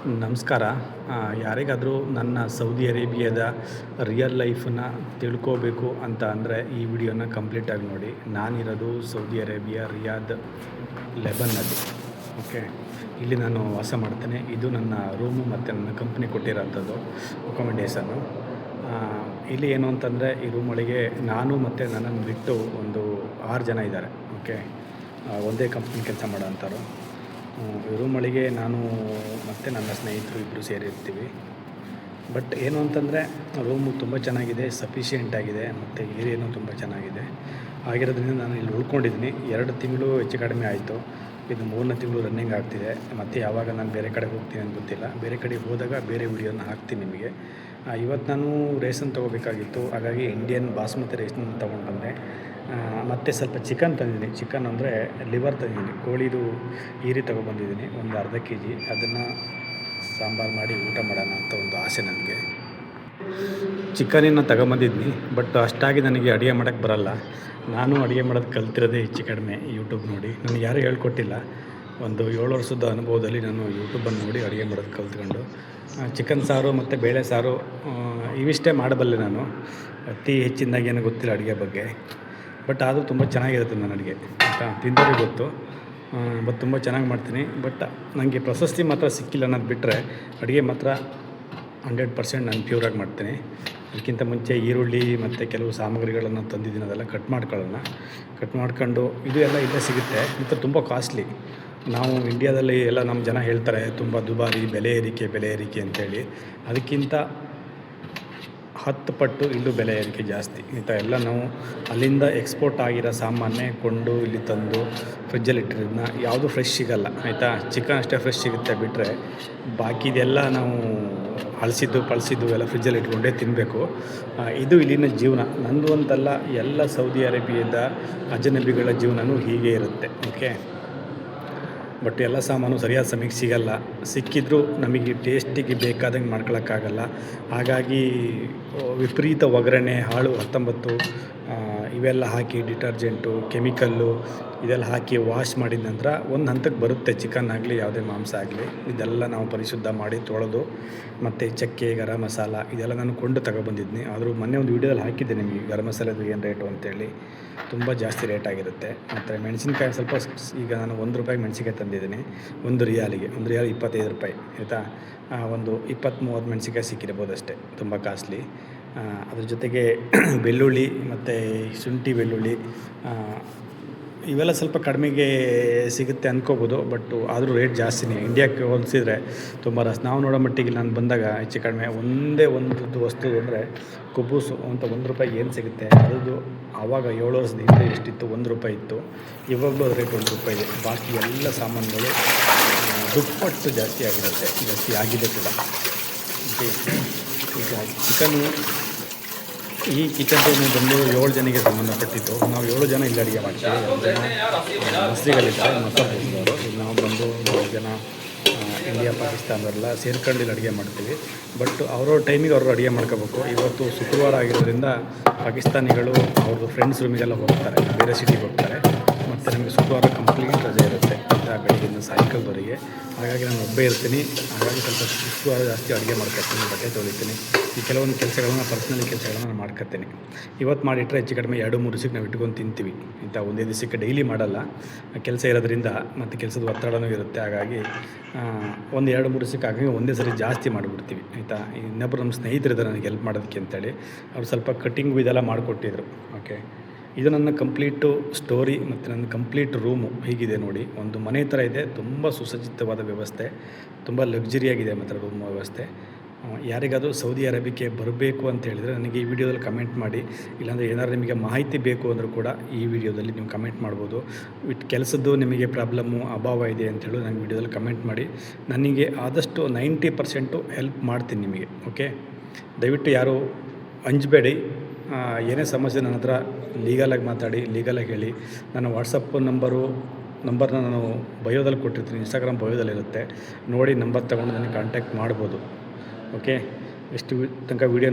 ನಮಸ್ಕಾರ. ಯಾರಿಗಾದರೂ ನನ್ನ ಸೌದಿ ಅರೇಬಿಯಾದ ರಿಯಲ್ ಲೈಫನ್ನು ತಿಳ್ಕೋಬೇಕು ಅಂತ ಅಂದರೆ ಈ ವಿಡಿಯೋನ ಕಂಪ್ಲೀಟಾಗಿ ನೋಡಿ. ನಾನಿರೋದು ಸೌದಿ ಅರೇಬಿಯಾ ರಿಯಾದ್ ಲೆಬನ್ನಲ್ಲಿ. ಓಕೆ, ಇಲ್ಲಿ ನಾನು ವಾಸ ಮಾಡ್ತೇನೆ. ಇದು ನನ್ನ ರೂಮು ಮತ್ತು ನನ್ನ ಕಂಪ್ನಿ ಕೊಟ್ಟಿರೋಂಥದ್ದು ಅಕೊಮಡೇಷನ್ನು. ಇಲ್ಲಿ ಏನು ಅಂತಂದರೆ ಈ ರೂಮ್ ಒಳಗೆ ನಾನು ಮತ್ತು ನನ್ನನ್ನು ಬಿಟ್ಟು ಒಂದು 6 ಜನ ಇದ್ದಾರೆ. ಓಕೆ, ಒಂದೇ ಕಂಪ್ನಿ ಕೆಲಸ ಮಾಡೋಂಥವ್ರು. ಈ ರೂಮ್ ಒಳಗೆ ನಾನು ಮತ್ತು ನನ್ನ ಸ್ನೇಹಿತರು ಇಬ್ಬರು ಸೇರಿರ್ತೀವಿ. ಬಟ್ ಏನು ಅಂತಂದರೆ ರೂಮು ತುಂಬ ಚೆನ್ನಾಗಿದೆ, ಸಫಿಷಿಯೆಂಟ್ ಆಗಿದೆ ಮತ್ತು ಏರಿಯಾನೂ ತುಂಬ ಚೆನ್ನಾಗಿದೆ. ಆಗಿರೋದ್ರಿಂದ ನಾನು ಇಲ್ಲಿ ಉಳ್ಕೊಂಡಿದ್ದೀನಿ. 2 ತಿಂಗಳು ಹೆಚ್ಚು ಕಡಿಮೆ ಆಯಿತು. ಇದು 3ನೇ ತಿಂಗಳು ರನ್ನಿಂಗ್ ಆಗ್ತಿದೆ. ಮತ್ತು ಯಾವಾಗ ನಾನು ಬೇರೆ ಕಡೆ ಹೋಗ್ತೀನಿ ಅಂತ ಗೊತ್ತಿಲ್ಲ. ಬೇರೆ ಕಡೆ ಹೋದಾಗ ಬೇರೆ ವಿಡಿಯೋನ ಹಾಕ್ತೀನಿ ನಿಮಗೆ. ಇವತ್ತು ನಾನು ರೇಷನ್ ತೊಗೋಬೇಕಾಗಿತ್ತು, ಹಾಗಾಗಿ ಇಂಡಿಯನ್ ಬಾಸ್ಮತಿ ರೇಷನ್ ತೊಗೊಂಡು ಬಂದೆ. ಮತ್ತು ಸ್ವಲ್ಪ ಚಿಕನ್ ತಂದಿದ್ದೀನಿ. ಚಿಕನ್ ಅಂದರೆ ಲಿವರ್ ತಂದಿದ್ದೀನಿ, ಕೋಳಿದು ಈರಿ ತೊಗೊಬಂದಿದ್ದೀನಿ, ಒಂದು ಅರ್ಧ kg. ಅದನ್ನು ಸಾಂಬಾರು ಮಾಡಿ ಊಟ ಮಾಡೋಣ ಅಂತ ಒಂದು ಆಸೆ ನನಗೆ. ಚಿಕನನ್ನು ತಗೊಂಬಂದಿದ್ನಿ, ಬಟ್ ಅಷ್ಟಾಗಿ ನನಗೆ ಅಡುಗೆ ಮಾಡೋಕ್ಕೆ ಬರಲ್ಲ. ನಾನು ಅಡುಗೆ ಮಾಡೋದು ಕಲ್ತಿರೋದೇ ಹೆಚ್ಚು ಕಡಿಮೆ ಯೂಟ್ಯೂಬ್ ನೋಡಿ. ನನಗೆ ಯಾರೂ ಹೇಳ್ಕೊಟ್ಟಿಲ್ಲ. ಒಂದು 7 ವರ್ಷದ ಅನುಭವದಲ್ಲಿ ನಾನು ಯೂಟ್ಯೂಬನ್ನು ನೋಡಿ ಅಡುಗೆ ಮಾಡೋದು ಕಲ್ತ್ಕೊಂಡು ಚಿಕನ್ ಸಾರು ಮತ್ತು ಬೇಳೆ ಸಾರು ಇವಿಷ್ಟೇ ಮಾಡಬಲ್ಲೆ ನಾನು. ಅತಿ ಹೆಚ್ಚಿನದಾಗಿ ಏನೂ ಗೊತ್ತಿಲ್ಲ ಅಡುಗೆ ಬಗ್ಗೆ. ಬಟ್ ಆದರೂ ತುಂಬ ಚೆನ್ನಾಗಿರುತ್ತೆ ನನ್ನ ಅಡುಗೆ ಅಂತ ತಿಂದೋರಿಗೆ ಗೊತ್ತು. ಬಟ್ ತುಂಬ ಚೆನ್ನಾಗಿ ಮಾಡ್ತೀನಿ. ಬಟ್ ನನಗೆ ಪ್ರಶಸ್ತಿ ಮಾತ್ರ ಸಿಕ್ಕಿಲ್ಲ ಅನ್ನೋದು ಬಿಟ್ಟರೆ ಅಡುಗೆ ಮಾತ್ರ 100% ನಾನು ಪ್ಯೂರಾಗಿ ಮಾಡ್ತೀನಿ. ಅದಕ್ಕಿಂತ ಮುಂಚೆ ಈರುಳ್ಳಿ ಮತ್ತು ಕೆಲವು ಸಾಮಗ್ರಿಗಳನ್ನು ತಂದಿದ್ದೀನಿ, ಅದೆಲ್ಲ ಕಟ್ ಮಾಡ್ಕೊಂಡು ಇದು ಎಲ್ಲ ಇಲ್ಲೇ ಸಿಗುತ್ತೆ. ಮತ್ತು ತುಂಬ ಕಾಸ್ಟ್ಲಿ. ನಾವು ಇಂಡಿಯಾದಲ್ಲಿ ಎಲ್ಲ ನಮ್ಮ ಜನ ಹೇಳ್ತಾರೆ ತುಂಬ ದುಬಾರಿ, ಬೆಲೆ ಏರಿಕೆ ಅಂತೇಳಿ. ಅದಕ್ಕಿಂತ 10 ಪಟ್ಟು ಇಲ್ಲೂ ಬೆಲೆ ಏರಿಕೆ ಜಾಸ್ತಿ. ಎಲ್ಲ ನಾವು ಅಲ್ಲಿಂದ ಎಕ್ಸ್ಪೋರ್ಟ್ ಆಗಿರೋ ಸಾಮಾನೇ ಕೊಂಡು ಇಲ್ಲಿ ತಂದು ಫ್ರಿಜ್ಜಲ್ಲಿ ಇಟ್ಟಿರೋದನ್ನ ಯಾವುದೂ ಫ್ರೆಶ್ ಸಿಗೋಲ್ಲ. ಆಯಿತಾ, ಚಿಕನ್ ಅಷ್ಟೇ ಫ್ರೆಶ್ ಸಿಗುತ್ತೆ ಬಿಟ್ಟರೆ ಬಾಕಿದೆಲ್ಲ ನಾವು ಪಳಸಿದ್ದು ಎಲ್ಲ ಫ್ರಿಜ್ಜಲ್ಲಿ ಇಟ್ಕೊಂಡೇ ತಿನ್ನಬೇಕು. ಇದು ಇಲ್ಲಿನ ಜೀವನ. ನಂದು ಅಂತಲ್ಲ, ಎಲ್ಲ ಸೌದಿ ಅರೇಬಿಯಾದ ಅಜನಬಿಗಳ ಜೀವನವೂ ಹೀಗೆ ಇರುತ್ತೆ. ಓಕೆ, ಬಟ್ ಎಲ್ಲ ಸಾಮಾನು ಸರಿಯಾದ ಸಮಯಕ್ಕೆ ಸಿಗಲ್ಲ. ಸಿಕ್ಕಿದ್ರೂ ನಮಗೆ ಟೇಸ್ಟಿಗೆ ಬೇಕಾದಂಗೆ ಮಾಡ್ಕೊಳಕ್ಕಾಗಲ್ಲ. ಹಾಗಾಗಿ ವಿಪರೀತ ಒಗ್ಗರಣೆ, ಹಾಳು 19 ಇವೆಲ್ಲ ಹಾಕಿ ಡಿಟರ್ಜೆಂಟು, ಕೆಮಿಕಲ್ಲು ಇದೆಲ್ಲ ಹಾಕಿ ವಾಶ್ ಮಾಡಿದ ನಂತರ ಒಂದು ಹಂತಕ್ಕೆ ಬರುತ್ತೆ. ಚಿಕನ್ ಆಗಲಿ ಯಾವುದೇ ಮಾಂಸ ಆಗಲಿ ಇದೆಲ್ಲ ನಾವು ಪರಿಶುದ್ಧ ಮಾಡಿ ತೊಳೆದು ಮತ್ತು ಚಕ್ಕೆ, ಗರಂ ಮಸಾಲ ಇದೆಲ್ಲ ನಾನು ಕೊಂಡು ತಗೊಬಂದಿದ್ದೀನಿ. ಆದರೂ ಮೊನ್ನೆ ಒಂದು ವೀಡಿಯೋದಲ್ಲಿ ಹಾಕಿದ್ದೆ ನಿಮಗೆ ಗರಂ ಮಸಾಲೆದು ಏನು ರೇಟು ಅಂತೇಳಿ. ತುಂಬ ಜಾಸ್ತಿ ರೇಟ್ ಆಗಿರುತ್ತೆ. ಮತ್ತು ಮೆಣಸಿನ್ಕಾಯಿ ಸ್ವಲ್ಪ ಈಗ ನಾನು ₹1 ಮೆಣಸಿನ್ಕಾಯಿ ತಂದಿದ್ದೀನಿ. 1 ರಿಯಾಲಿಗೆ 25 ರೂಪಾಯಿ. ಆಯಿತಾ, ಒಂದು 20-30 ಮೆಣಸಿನ್ಕಾಯಿ ಸಿಕ್ಕಿರ್ಬೋದು ಅಷ್ಟೇ, ತುಂಬ ಕಾಸ್ಟ್ಲಿ. ಅದ್ರ ಜೊತೆಗೆ ಬೆಳ್ಳುಳ್ಳಿ ಮತ್ತು ಶುಂಠಿ ಬೆಳ್ಳುಳ್ಳಿ ಇವೆಲ್ಲ ಸ್ವಲ್ಪ ಕಡಿಮೆಗೆ ಸಿಗುತ್ತೆ ಅಂದ್ಕೋಬೋದು. ಬಟ್ ಆದರೂ ರೇಟ್ ಜಾಸ್ತಿನೇ ಇಂಡಿಯಾಕ್ಕೆ ಹೋಲಿಸಿದರೆ ತುಂಬ ನಾವು ನೋಡೋ ಮಟ್ಟಿಗೆ ನಾನು ಬಂದಾಗ ಹೆಚ್ಚು ಕಡಿಮೆ ಒಂದೇ ಒಂದು ವಸ್ತು ಅಂದರೆ ಕುಬ್ಬೂಸು ಅಂತ ₹1 ಏನು ಸಿಗುತ್ತೆ. ಅದು ಆವಾಗ 7 ವರ್ಷದ ಹಿಂದೆ ಎಷ್ಟಿತ್ತು, ₹1 ಇತ್ತು. ಇವಾಗಲೂ ಅದು ರೇಟ್ ₹1 ಇದೆ. ಬಾಕಿ ಎಲ್ಲ ಸಾಮಾನುಗಳು ದುಪ್ಪಟ್ಟು ಜಾಸ್ತಿ ಆಗಿರುತ್ತೆ, ಜಾಸ್ತಿ ಆಗಿದೆ ಕೂಡ. ಈಗ ಚಿಕನ್ನು ಈ ಕಿಚನ್ ರೂಮು ಬಂದು 7 ಜನಕ್ಕೆ ಸಂಬಂಧಪಟ್ಟಿತ್ತು. ನಾವು 7 ಜನ ಇಲ್ಲಿ ಅಡುಗೆ ಮಾಡ್ತೀವಿ. 2 ಜನ ಮಸ್ರಿಗಳಿದ್ದಾರೆ, ಮಸಾಲದವರು. ಈಗ ನಾವು ಬಂದು 4 ಜನ ಇಂಡಿಯಾ ಪಾಕಿಸ್ತಾನದವರೆಲ್ಲ ಸೇರ್ಕೊಂಡು ಇಲ್ಲಿ ಅಡುಗೆ ಮಾಡ್ತೀವಿ. ಬಟ್ ಅವ್ರವ್ರ ಟೈಮಿಗೆ ಅವರು ಅಡುಗೆ ಮಾಡ್ಕೋಬೇಕು. ಇವತ್ತು ಶುಕ್ರವಾರ ಆಗಿರೋದ್ರಿಂದ ಪಾಕಿಸ್ತಾನಿಗಳು ಅವ್ರದ್ದು ಫ್ರೆಂಡ್ಸ್ ರೂಮಿಗೆಲ್ಲ ಹೋಗ್ತಾರೆ, ಬೇರೆ ಸಿಟಿಗೆ ಹೋಗ್ತಾರೆ. ಮತ್ತು ನಮಗೆ ಶುಕ್ರವಾರ ಕಂಪ್ಲೀಟ್ ರಜೆ ಇರುತ್ತೆ ಬೆಳಗ್ಗಿಂದ ಸಾಯಂಕಾಲದವರೆಗೆ. ಹಾಗಾಗಿ ನಾನು ಒಬ್ಬೇ ಇರ್ತೀನಿ. ಹಾಗಾಗಿ ಸ್ವಲ್ಪ ಶುಕ್ರವಾರ ಜಾಸ್ತಿ ಅಡುಗೆ ಮಾಡ್ಕೊತೀನಿ, ಬಟ್ಟೆ ತೊಳಿತೀನಿ, ಈ ಕೆಲವೊಂದು ಕೆಲಸಗಳನ್ನ ಪರ್ಸ್ನಲಿ ಕೆಲಸಗಳನ್ನ ನಾನು ಮಾಡ್ಕೊತೀನಿ. ಇವತ್ತು ಮಾಡಿಟ್ರೆ ಹೆಚ್ಚು ಕಡಿಮೆ 2-3 ದಿವಸಕ್ಕೆ ನಾವು ಇಟ್ಕೊಂಡು ತಿಂತೀವಿ. ಇಂಥ ಒಂದೇ ದಿವಸಕ್ಕೆ ಡೈಲಿ ಮಾಡಲ್ಲ, ಕೆಲಸ ಇರೋದ್ರಿಂದ ಮತ್ತು ಕೆಲಸದ ಒತ್ತಡವೂ ಇರುತ್ತೆ. ಹಾಗಾಗಿ ಒಂದು 2-3 ದಿವಸಕ್ಕೆ ಹಾಗಾಗಿ ಒಂದೇ ಸರಿ ಜಾಸ್ತಿ ಮಾಡಿಬಿಡ್ತೀವಿ. ಆಯಿತಾ, ಇನ್ನೊಬ್ಬರು ನಮ್ಮ ಸ್ನೇಹಿತರಿದ್ದಾರೆ ನನಗೆ ಹೆಲ್ಪ್ ಮಾಡೋದಕ್ಕೆ ಅಂತೇಳಿ. ಅವ್ರು ಸ್ವಲ್ಪ ಕಟ್ಟಿಂಗು ಇದೆಲ್ಲ ಮಾಡಿಕೊಟ್ಟಿದ್ರು. ಓಕೆ, ಇದು ನನ್ನ ಕಂಪ್ಲೀಟು ಸ್ಟೋರಿ ಮತ್ತು ನನ್ನ ಕಂಪ್ಲೀಟ್ ರೂಮು ಹೀಗಿದೆ ನೋಡಿ. ಒಂದು ಮನೆ ಥರ ಇದೆ, ತುಂಬ ಸುಸಜ್ಜಿತವಾದ ವ್ಯವಸ್ಥೆ, ತುಂಬ ಲಕ್ಸುರಿಯಾಗಿದೆ ಮತ್ತು ರೂಮ್ ವ್ಯವಸ್ಥೆ. ಯಾರಿಗಾದರೂ ಸೌದಿ ಅರೇಬಿಯಾಕ್ಕೆ ಬರಬೇಕು ಅಂತ ಹೇಳಿದರೆ ನನಗೆ ಈ ವಿಡಿಯೋದಲ್ಲಿ ಕಮೆಂಟ್ ಮಾಡಿ. ಇಲ್ಲಾಂದರೆ ಏನಾದರೂ ನಿಮಗೆ ಮಾಹಿತಿ ಬೇಕು ಅಂದರೂ ಕೂಡ ಈ ವಿಡಿಯೋದಲ್ಲಿ ನೀವು ಕಮೆಂಟ್ ಮಾಡ್ಬೋದು. ಕೆಲಸದ್ದು ನಿಮಗೆ ಪ್ರಾಬ್ಲಮ್ಮು, ಅಭಾವ ಇದೆ ಅಂತೇಳಿ ನನಗೆ ವಿಡಿಯೋದಲ್ಲಿ ಕಮೆಂಟ್ ಮಾಡಿ. ನನಗೆ ಆದಷ್ಟು 90% ಹೆಲ್ಪ್ ಮಾಡ್ತೀನಿ ನಿಮಗೆ. ಓಕೆ, ದಯವಿಟ್ಟು ಯಾರು ಅಂಜಬೇಡಿ. ಏನೇ ಸಮಸ್ಯೆ ನನ್ನ ಹತ್ರ ಲೀಗಲಾಗಿ ಮಾತಾಡಿ, ಲೀಗಲಾಗಿ ಹೇಳಿ. ನನ್ನ ವಾಟ್ಸಪ್ ನಂಬರ್ನ ನಾನು ಬಯೋದಲ್ಲಿ ಕೊಟ್ಟಿರ್ತೀನಿ, ಇನ್ಸ್ಟಾಗ್ರಾಮ್ ಬಯೋದಲ್ಲಿರುತ್ತೆ. ನೋಡಿ ನಂಬರ್ ತೊಗೊಂಡು ನನಗೆ ಕಾಂಟ್ಯಾಕ್ಟ್ ಮಾಡ್ಬೋದು. ಓಕೆ, ಎಷ್ಟು ತನಕ ವೀಡಿಯೋ ನೋಡಿ.